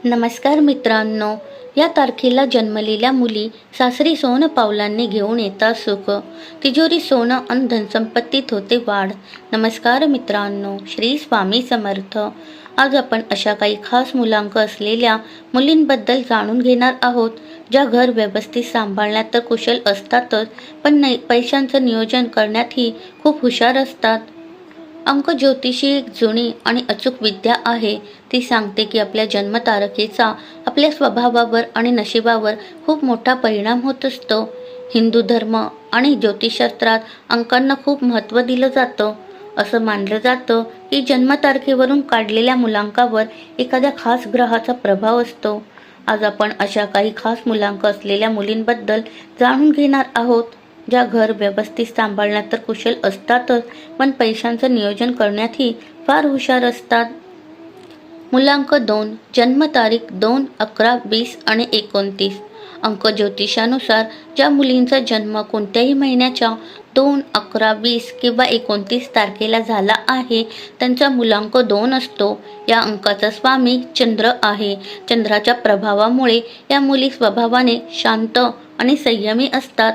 नमस्कार मित्रांनो, या तारखेला जन्मलेल्या मुली सासरी सोनं पावलांनी घेऊन येतात सुख, तिजोरी सोनं आणि धनसंपत्तीत होते वाढ. नमस्कार मित्रांनो, श्री स्वामी समर्थ. आज आपण अशा काही खास मुलांक असलेल्या मुलींबद्दल जाणून घेणार आहोत, ज्या घर व्यवस्थित सांभाळण्यात तर कुशल असतातच, पण पैशांचं नियोजन करण्यातही खूप हुशार असतात. अंक ज्योतिषी एक जुनी आणि अचूक विद्या आहे. ती सांगते की आपल्या जन्मतारखेचा आपल्या स्वभावावर आणि नशिबावर खूप मोठा परिणाम होत असतो. हिंदू धर्म आणि ज्योतिषशास्त्रात अंकांना खूप महत्त्व दिलं जातं. असं मानलं जातं की जन्मतारखेवरून काढलेल्या मुलांकावर एखाद्या खास ग्रहाचा प्रभाव असतो. आज आपण अशा काही खास मुलांक असलेल्या मुलींबद्दल जाणून घेणार आहोत, ज्या घर व्यवस्थित सांभाळण्यात तर कुशल असतातच, पण पैशांचं नियोजन करण्यातही फार हुशार असतात. मुलांक 2. जन्मतारीख 2, 11, 20 आणि 29. अंक ज्योतिषानुसार ज्या मुलींचा जन्म कोणत्याही महिन्याच्या 2, 11, 20 किंवा 29 तारखेला झाला आहे, त्यांचा मुलांक 2 असतो. या अंकाचा स्वामी चंद्र आहे. चंद्राच्या प्रभावामुळे या मुली स्वभावाने शांत आणि संयमी असतात.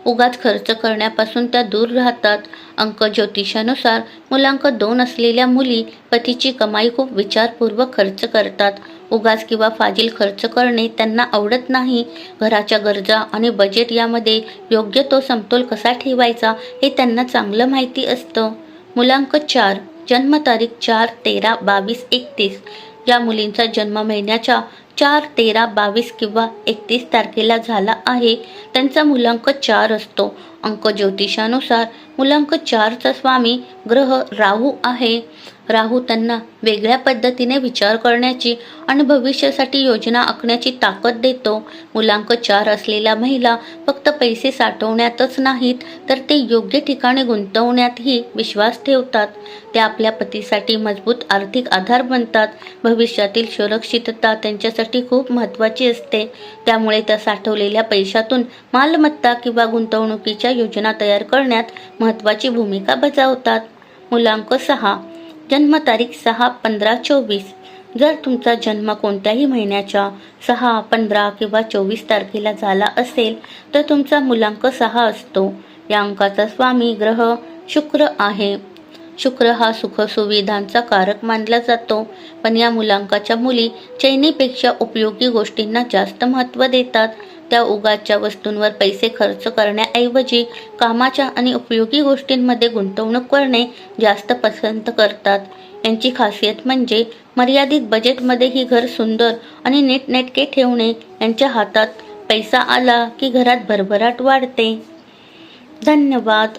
उगाच खर्च करण्यापासून त्या दूर राहतात. अंक ज्योतिषानुसार मुलांक 2 असलेल्या मुली पतीची कमाई खूप विचारपूर्वक खर्च करतात. उगाच किंवा फाजील खर्च करणे त्यांना आवडत नाही. घराच्या गरजा आणि बजेट यामध्ये योग्य तो समतोल कसा ठेवायचा हे त्यांना चांगलं माहिती असतं. मुलांक 4. जन्मतारीख 4, 13, 22, 31. ज्या मुलींचा जन्म महिन्याच्या 4, 13, 22 किंवा 31 तारखेला झाला आहे, त्यांचा मुलांक 4 असतो. अंक ज्योतिषानुसार मुलांक 4चा स्वामी ग्रह राहू आहे. राहू त्यांना वेगळ्या पद्धतीने विचार करण्याची आणि भविष्यासाठी योजना आखण्याची ताकद देतो. मुलांक 4 असलेल्या महिला फक्त पैसे साठवण्यातच नाहीत, तर ते योग्य ठिकाणी गुंतवण्यातही विश्वास ठेवतात. त्या आपल्या पतीसाठी मजबूत आर्थिक आधार बनतात. भविष्यातील सुरक्षितता त्यांच्यासाठी खूप महत्त्वाची असते. त्यामुळे त्या साठवलेल्या पैशातून मालमत्ता किंवा गुंतवणुकीच्या योजना तयार करण्यात महत्त्वाची भूमिका बजावतात. मुलांक 6. जन्मतारीख 6, 15, 24. जर तुमचा जन्म कोणत्याही महिन्याच्या 6, 15 किंवा 24 तारखेला झाला असेल, तर तुमचा मुलांक 6 असतो. या अंकाचा स्वामी ग्रह शुक्र आहे. शुक्र हा सुखसुविधांचा कारक मानला जातो, पण या मुलांकाच्या मुली चैनीपेक्षा उपयोगी गोष्टींना जास्त महत्त्व देतात. त्या उगाचच्या वस्तूंवर पैसे खर्च करण्याऐवजी कामाच्या आणि उपयोगी गोष्टींमध्ये गुंतवणूक करणे जास्त पसंत करतात. यांची खासियत म्हणजे मर्यादित बजेटमध्ये ही घर सुंदर आणि नीटनेटके ठेवणे. यांच्या हातात पैसा आला की घरात भरभराट वाढते. धन्यवाद.